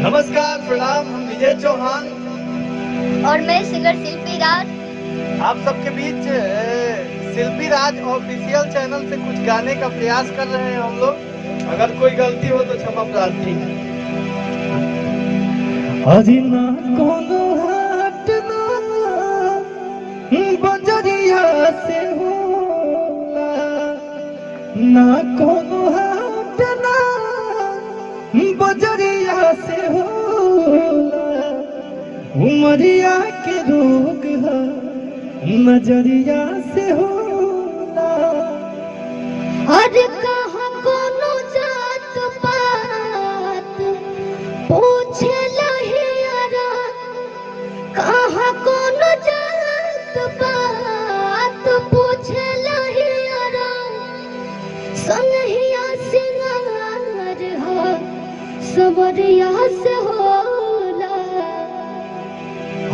नमस्कार, प्रणाम। हम विजय चौहान और मैं सिंगर शिल्पी राज। आप सबके बीच शिल्पी राज ऑफिशियल चैनल से कुछ गाने का प्रयास कर रहे हैं हम लोग। अगर कोई गलती हो तो क्षमा प्रार्थी है। अजी ना कोनो हाट ना बजरिया से होला, ना कोनो हाट ना बजरिया से होला, उमरिया के रोग है नजरिया से होला। अरे कहाँ कोनो जात पात पूछे लहियारा, कहाँ कोनो जात पात पूछे लहियारा, सनहिया सिंगार हो सबरिया से होला।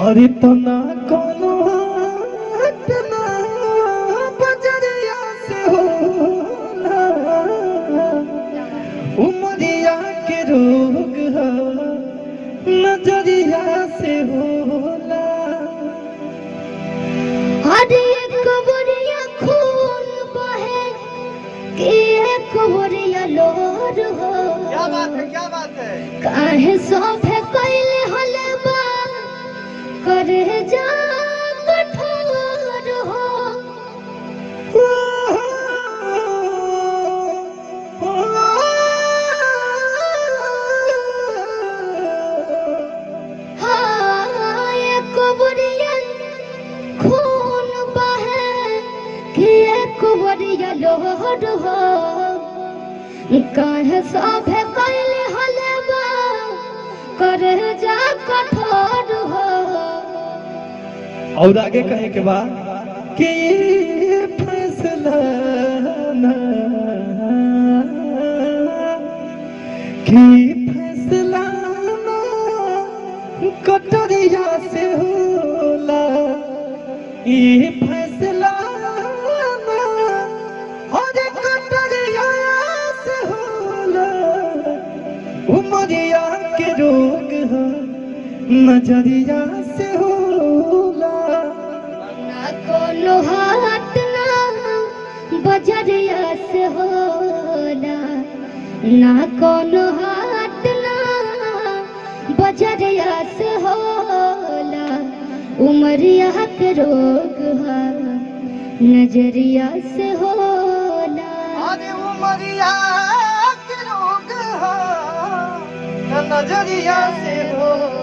अरे तो ना कोनो हाट ना बजरिया से होला, उमरिया के रोग है नजरिया से होला। अरे कबरिया खून बहे कि कबरिया लोर हो। क्या बात है, क्या बात है। काहे सोफे कैले हलवा करे जा कठोर हो। हाँ, ये कबरिया खून बहे कि कबरिया लोर हो। काहे सोफे कैले हलवा करे जा कठोर हो। और आगे कहे के बाद कि ये फैसला ना, कि फैसला ना कटरिया से होला, ये फैसला ना अरे कटरिया से होला, उमरिया के रोग है नजरिया से होला। ना कोनो हाथ ना बजरिया से होला, ना कोनो हाथ ना बजरिया से होला, उमरिया के रोग है नजरिया से होला। अरे उमरिया के रोग है नजरिया से होला।